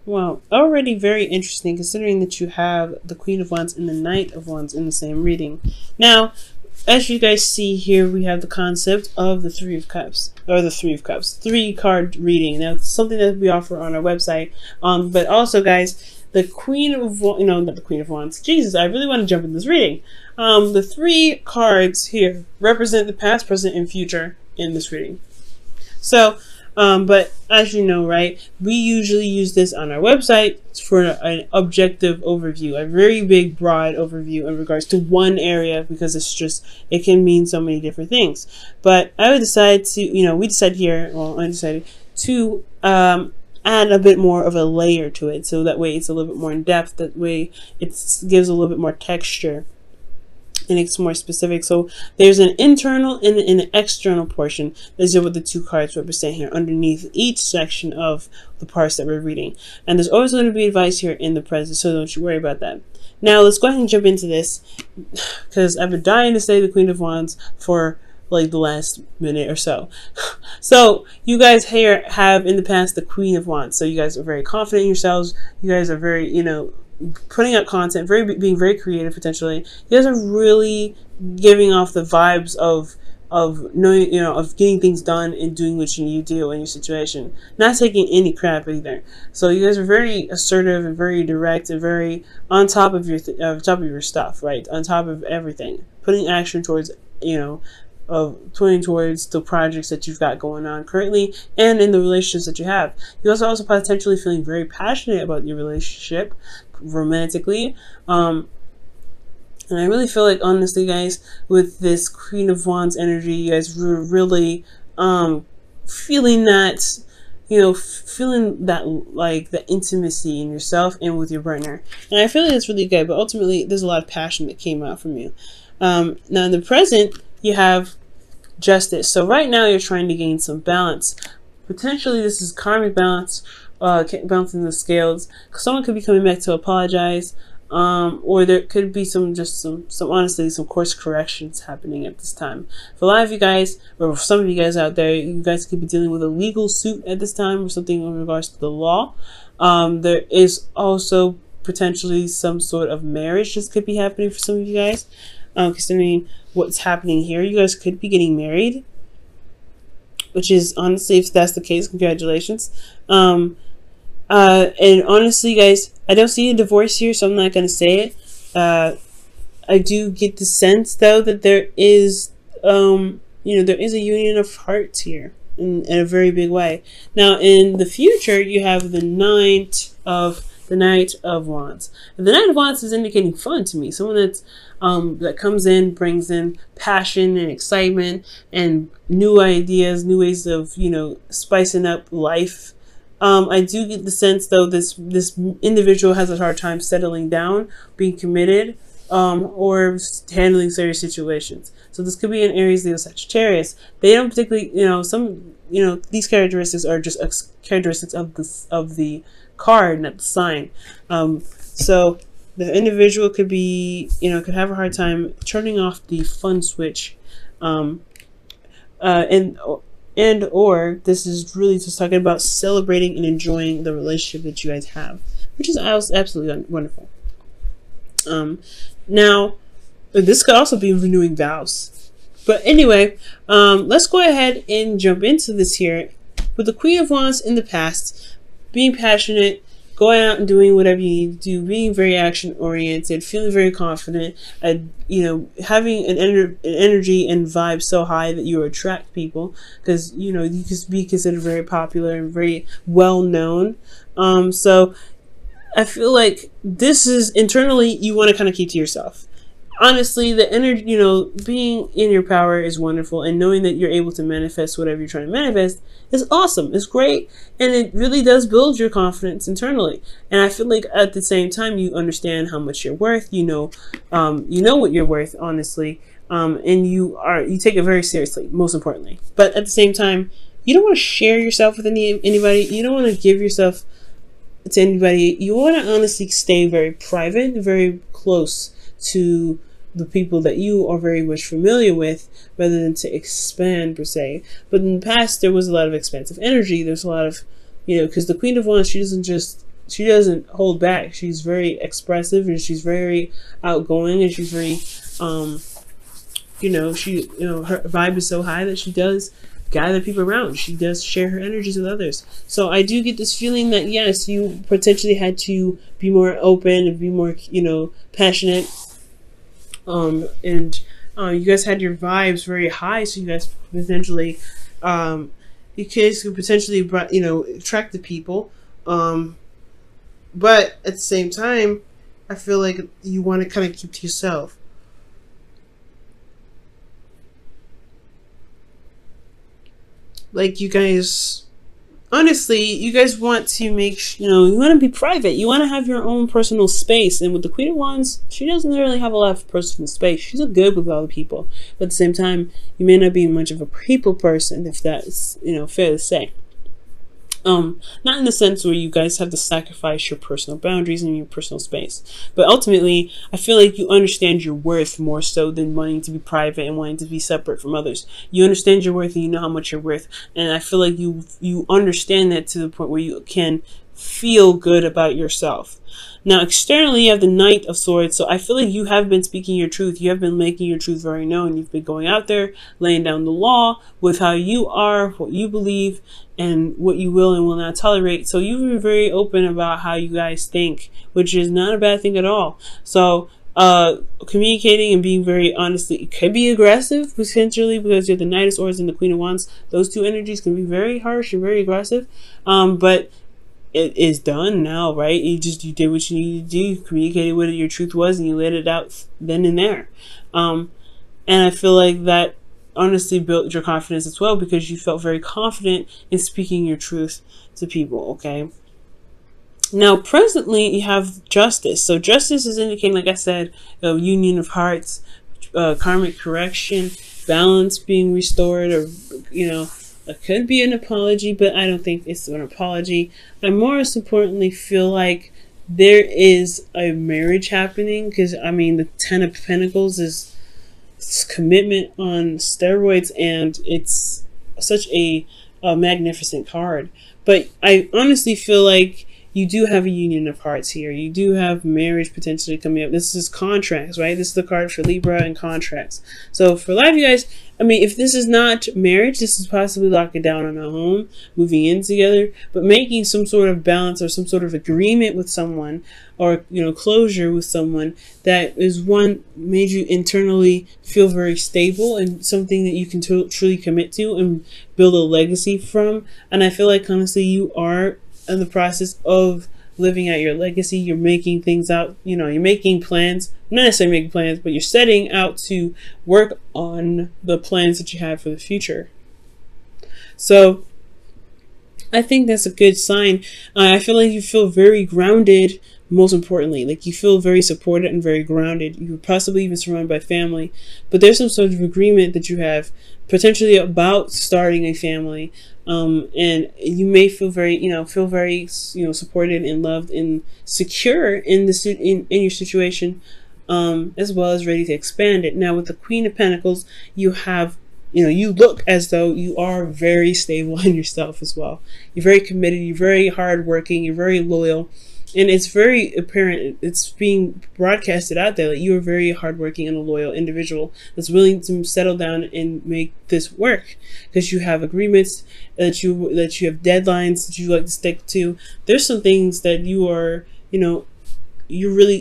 Well, already very interesting considering that you have the Queen of Wands and the Knight of Wands in the same reading. Now, as you guys see here, we have the concept of the Three of Cups, or the Three of Cups, 3-card reading. Now, it's something that we offer on our website. But also, guys, the Queen of Wands, not the Queen of Wands. Jesus, I really want to jump in this reading. The 3 cards here represent the past, present, and future in this reading. So, but as you know, right, we usually use this on our website for an objective overview, a very big, broad overview in regards to one area, because it can mean so many different things. But I would decide to, we decided here, well, I decided to add a bit more of a layer to it, so that way it's a little bit more in depth, that way it gives a little bit more texture. And it's more specific. So there's an internal and an external portion. These are what the 2 cards represent here underneath each section of the parts that we're reading. And there's always going to be advice here in the present, so don't you worry about that. Now let's go ahead and jump into this, because I've been dying to say the Queen of Wands for like the last minute or so. So you guys here have in the past the Queen of Wands. So you guys are very confident in yourselves. You guys are very, putting out content, being very creative potentially. You guys are really giving off the vibes of knowing, of getting things done and doing what you need to do in your situation. Not taking any crap either. So you guys are very assertive and very direct and very on top of your stuff, right? On top of everything. Putting action towards, pointing towards the projects that you've got going on currently and in the relationships that you have. You also potentially feeling very passionate about your relationship romantically. And I really feel like, honestly, guys, with this Queen of Wands energy, you guys were really feeling that, feeling that, like, the intimacy in yourself and with your partner. And I feel like it's really good, but ultimately there's a lot of passion that came out from you. Now in the present, you have Justice. So right now you're trying to gain some balance. Potentially this is karmic balance, balancing the scales. Someone could be coming back to apologize, or there could be some honestly some course corrections happening at this time. For a lot of you guys, or for some of you guys out there, you guys could be dealing with a legal suit at this time or something in regards to the law. There is also potentially some sort of marriage that could be happening for some of you guys. Considering what's happening here, you guys could be getting married, which is, honestly, if that's the case, congratulations. And honestly, guys, I don't see a divorce here, so I'm not going to say it. I do get the sense, though, that there is, there is a union of hearts here in a very big way. Now, in the future, you have the Knight of Wands. And the Knight of Wands is indicating fun to me. Someone that's that comes in, brings in passion and excitement and new ideas, new ways of, spicing up life. I do get the sense, though, this individual has a hard time settling down, being committed, or handling serious situations. So this could be in Aries, Leo, Sagittarius. They don't particularly, these characteristics are just characteristics of the card, not the sign. So the individual could be, could have a hard time turning off the fun switch, and or this is really just talking about celebrating and enjoying the relationship that you guys have, which is absolutely wonderful. Now, this could also be renewing vows. But anyway, let's go ahead and jump into this here. With the Queen of Wands in the past, being passionate, going out and doing whatever you need to do, being very action oriented, feeling very confident, and having an energy and vibe so high that you attract people, because you could be considered very popular and very well known. So I feel like this is internally you want to kind of keep to yourself. Honestly, the energy, being in your power is wonderful, and knowing that you're able to manifest whatever you're trying to manifest is awesome. It's great, and it really does build your confidence internally. And I feel like at the same time, you understand how much you're worth. You know what you're worth, honestly, and you take it very seriously. Most importantly, but at the same time, you don't want to share yourself with anybody. You don't want to give yourself to anybody. You want to honestly stay very private, very close to the people that you are very much familiar with, rather than to expand per se. But in the past, there was a lot of expansive energy. There's a lot of, because the Queen of Wands, she doesn't just she doesn't hold back. She's very expressive, and she's very outgoing, and she's very her vibe is so high that she does gather people around. She does share her energies with others. So I do get this feeling that yes, you potentially had to be more open and be more, passionate. You guys had your vibes very high, so you guys potentially, you kids could potentially, attract the people. But at the same time, I feel like you want to kind of keep to yourself. Like, you guys, honestly, you guys want to make, you want to be private. You want to have your own personal space. And with the Queen of Wands, she doesn't really have a lot of personal space. She's a good with other people. But at the same time, you may not be much of a people person, if that's, fair to say. Not in the sense where you guys have to sacrifice your personal boundaries and your personal space. But ultimately, I feel like you understand your worth more so than wanting to be private and wanting to be separate from others. You understand your worth and you know how much you're worth. And I feel like you understand that to the point where you can feel good about yourself. Now, externally, you have the Knight of Swords. So I feel like you have been speaking your truth. You have been making your truth very known. You've been going out there, laying down the law with how you are, what you believe, and what you will and will not tolerate. So you've been very open about how you guys think, which is not a bad thing at all. So communicating and being very honest, it could be aggressive potentially because you're the Knight of Swords and the Queen of Wands. Those two energies can be very harsh and very aggressive. But it is done now, right? You did what you needed to do. You communicated what your truth was, and you let it out then and there. And I feel like that honestly built your confidence as well, because you felt very confident in speaking your truth to people. Okay. Now, presently, you have Justice. So Justice is indicating, like I said, a union of hearts, karmic correction, balance being restored, or it could be an apology, but I don't think it's an apology. I most importantly feel like there is a marriage happening, because the Ten of Pentacles is commitment on steroids, and it's such a magnificent card. But I honestly feel like you do have a union of hearts here. You do have marriage potentially coming up. This is contracts, right? This is the card for Libra and contracts. So for a lot of you guys, if this is not marriage, this is possibly locking down on a home, moving in together, but making some sort of balance or some sort of agreement with someone, or, closure with someone that is made you internally feel very stable and something that you can truly commit to and build a legacy from. And I feel like honestly, you are in the process of living out your legacy. You're making things out, you're making plans, not necessarily making plans, but you're setting out to work on the plans that you have for the future. So I think that's a good sign. I feel like you feel very grounded, most importantly. Like, you feel very supported and very grounded. You're possibly even surrounded by family, but there's some sort of agreement that you have potentially about starting a family. And you may feel very, supported and loved and secure in your situation, as well as ready to expand it. Now, with the Queen of Pentacles, you have, you look as though you are very stable in yourself as well. You're very committed. You're very hardworking. You're very loyal. And it's very apparent, it's being broadcasted out there that you are very hardworking and a loyal individual that's willing to settle down and make this work, because you have agreements, that you have deadlines that you like to stick to. There's some things that you are, you're really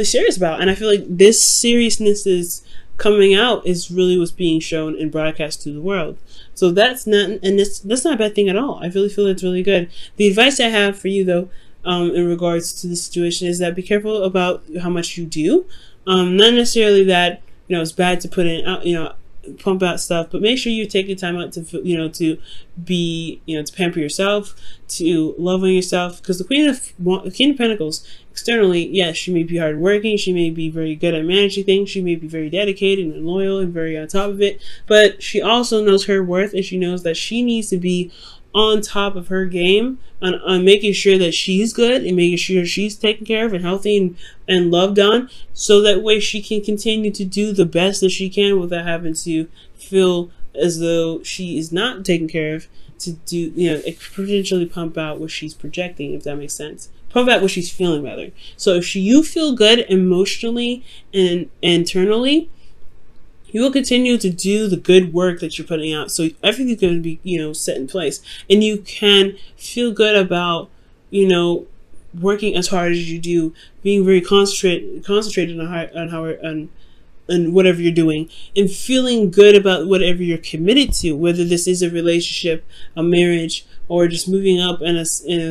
serious about. And I feel like this seriousness is coming out is really what's being shown and broadcast to the world. So that's not a bad thing at all. I really feel it's really good. The advice I have for you, though, in regards to the situation, is that be careful about how much you do. Not necessarily that it's bad to put in out, pump out stuff, but make sure you take your time out to to be to pamper yourself, to love on yourself, because the Queen of Pentacles externally, yes, she may be hardworking, she may be very good at managing things, she may be very dedicated and loyal and very on top of it, but she also knows her worth, and she knows that she needs to be on top of her game on making sure that she's good and making sure she's taken care of and healthy and loved on, so that way she can continue to do the best that she can without having to feel as though she is not taken care of to do, potentially pump out what she's projecting, if that makes sense. Pump out what she's feeling, rather. So if you feel good emotionally and internally, you will continue to do the good work that you're putting out. So everything's going to be, set in place. And you can feel good about, working as hard as you do, being very concentrated on whatever you're doing, and feeling good about whatever you're committed to, whether this is a relationship, a marriage, or just moving up in a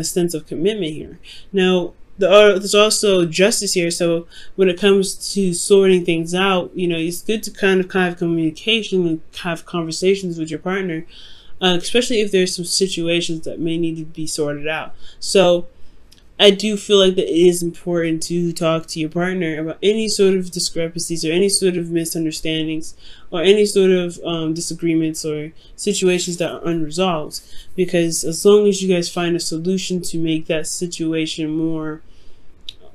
sense of commitment here. Now, there's also justice here. So when it comes to sorting things out, it's good to kind of have communication and have conversations with your partner, especially if there's some situations that may need to be sorted out. So I do feel like that it is important to talk to your partner about any sort of discrepancies or any sort of misunderstandings or any sort of disagreements or situations that are unresolved. Because as long as you guys find a solution to make that situation more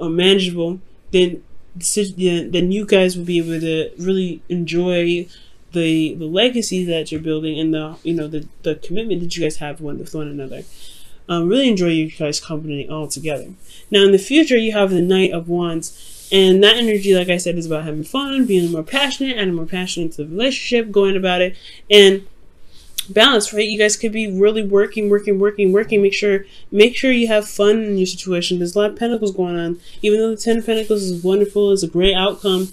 manageable, then you guys will be able to really enjoy the legacy that you're building and the commitment that you guys have with one another. Really enjoy you guys' company all together. Now, in the future, you have the Knight of Wands, and that energy, like I said, is about having fun, being more passionate, adding more passion into the relationship, going about it, and balance, right? You guys could be really working. Make sure you have fun in your situation. There's a lot of Pentacles going on. Even though the Ten of Pentacles is wonderful, it's a great outcome,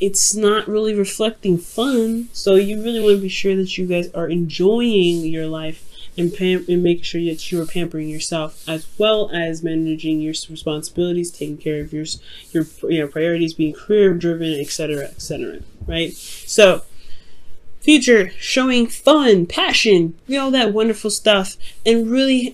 it's not really reflecting fun. So you really want to be sure that you guys are enjoying your life and making sure that you are pampering yourself, as well as managing your responsibilities, taking care of your priorities, being career driven, etc., right? So future, showing fun, passion, that wonderful stuff, and really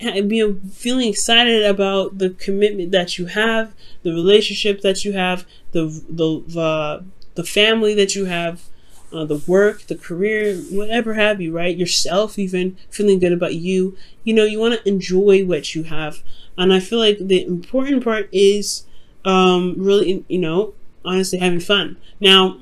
feeling excited about the commitment that you have, the relationship that you have, the family that you have, the work, the career, whatever have you, right? Yourself, even feeling good about you. You want to enjoy what you have. And I feel like the important part is really, honestly having fun. Now,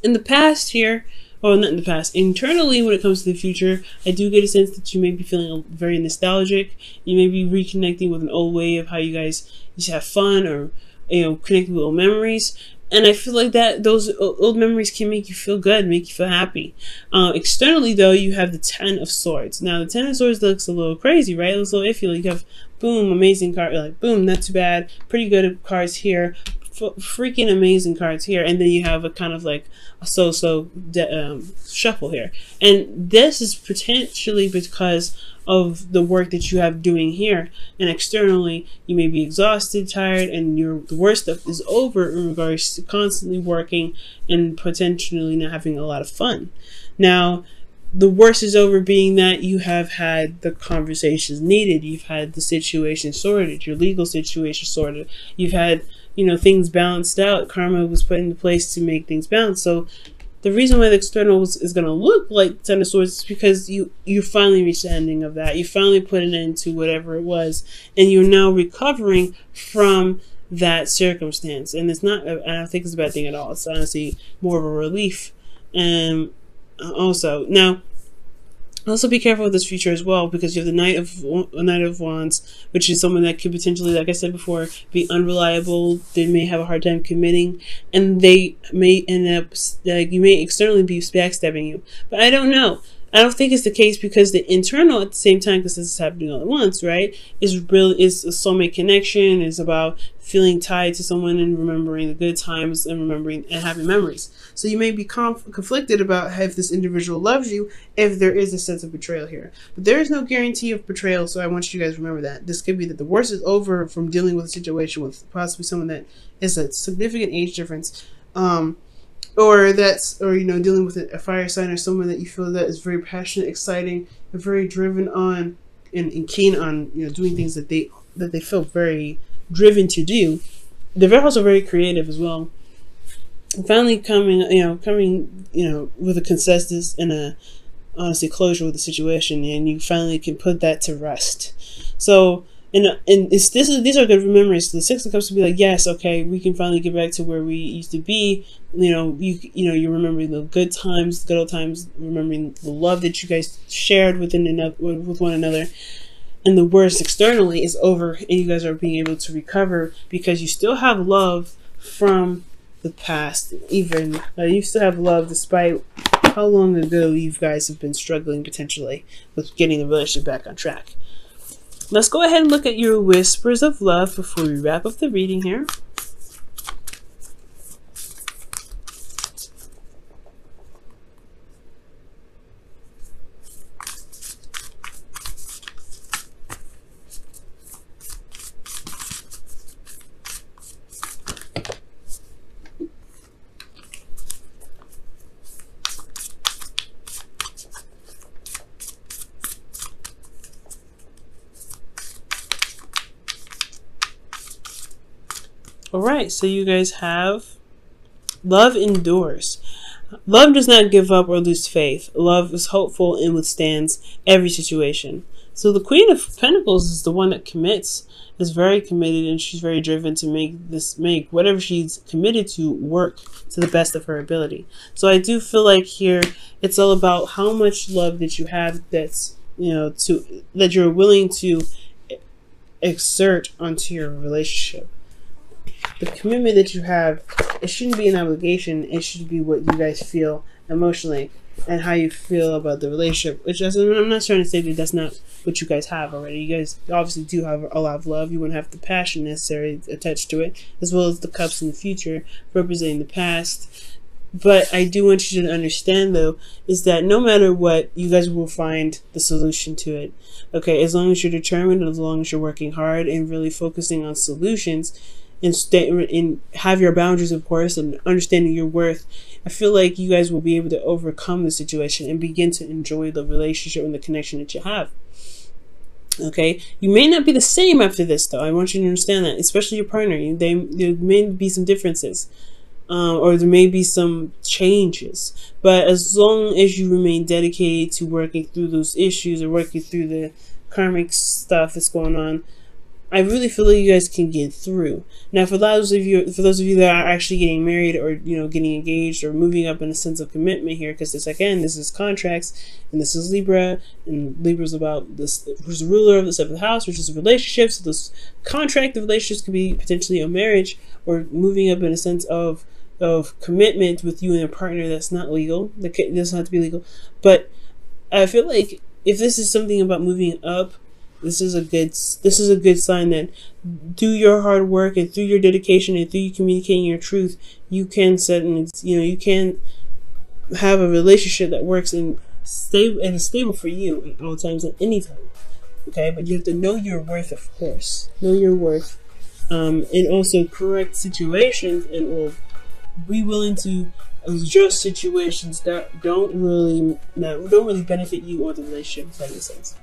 in the past here, or not in the past, internally when it comes to the future, I do get a sense that you may be feeling very nostalgic. You may be reconnecting with an old way of how you guys used to have fun, or connecting with old memories. And I feel like that those old memories can make you feel good, make you feel happy. Externally, though, you have the Ten of Swords. Now, the Ten of Swords looks a little crazy, right? It looks a little iffy. Like you have, boom, amazing card. Like, boom, not too bad. Pretty good cards here. Freaking amazing cards here. And then you have a kind of like a so-so shuffle here. And this is potentially because of the work that you have doing here. And externally, you may be exhausted, tired, and the worst stuff is over in regards to constantly working and potentially not having a lot of fun. Now, the worst is over, being that you have had the conversations needed. You've had the situation sorted, your legal situation sorted. You've had, things balanced out. Karma was put into place to make things balance. So the reason why the external is going to look like Ten of Swords is because you finally reached the ending of that. You finally put an end to whatever it was, and you're now recovering from that circumstance. And it's not, I don't think it's a bad thing at all. It's honestly more of a relief. And also, now, also be careful with this future as well, because you have the Knight of Wands, which is someone that could potentially, like I said before, be unreliable. They may have a hard time committing, and they may end up, you may externally be backstabbing you. But I don't know. I don't think it's the case, because the internal at the same time, because this is happening all at once, right, is a soulmate connection, is about feeling tied to someone and remembering the good times and remembering and having memories. So you may be conflicted about if this individual loves you, if there is a sense of betrayal here. But there is no guarantee of betrayal, so I want you guys to remember that. This could be that the worst is over from dealing with a situation with possibly someone that is a significant age difference, or dealing with a fire sign, or someone that you feel that is very passionate, exciting, and very driven on and keen on doing things that they feel very driven to do. They're also very creative as well. And finally coming with a consensus and a honestly closure with the situation, and you finally can put that to rest. So these are good memories. The Six of Cups will be like, yes, okay, we can finally get back to where we used to be. You're remembering the good times, good old times, remembering the love that you guys shared with one another. And the worst externally is over, and you guys are being able to recover because you still have love from the past. Even you still have love despite how long ago you guys have been struggling potentially with getting the relationship back on track. Let's go ahead and look at your whispers of love before we wrap up the reading here. Alright, so you guys have love endures. Love does not give up or lose faith. Love is hopeful and withstands every situation. So the Queen of Pentacles is the one that commits, is very committed, and she's very driven to make whatever she's committed to work to the best of her ability. So I do feel like here it's all about how much love that you have that you're willing to exert onto your relationship. The commitment that you have, it shouldn't be an obligation. It should be what you guys feel emotionally and how you feel about the relationship. Which I'm not trying to say that that's not what you guys have already. You guys obviously do have a lot of love. You wouldn't have the passion necessary attached to it, as well as the cups in the future representing the past. But I do want you to understand, though, is that no matter what, you guys will find the solution to it. Okay, as long as you're determined, as long as you're working hard and really focusing on solutions, and have your boundaries, of course, and understanding your worth, I feel like you guys will be able to overcome the situation and begin to enjoy the relationship and the connection that you have. Okay, you may not be the same after this, though. I want you to understand that, especially your partner. There may be some differences, or there may be some changes. But as long as you remain dedicated to working through those issues or working through the karmic stuff that's going on, I really feel like you guys can get through. Now, for those of you that are actually getting married or getting engaged or moving up in a sense of commitment here, because this is contracts, and this is Libra, and Libra is about this, who's the ruler of the seventh house, which is relationships. So this contract of relationships could be potentially a marriage or moving up in a sense of commitment with you and your partner. That's not legal. That doesn't have to be legal. But I feel like if this is something about moving up, this is a good sign that through your hard work and through your dedication and through you communicating your truth, you can you can have a relationship that works and is stable for you at all times, at any time. Okay, but you have to know your worth, of course. Know your worth, and also correct situations, and will be willing to adjust situations that don't really benefit you or the relationship, if that makes sense.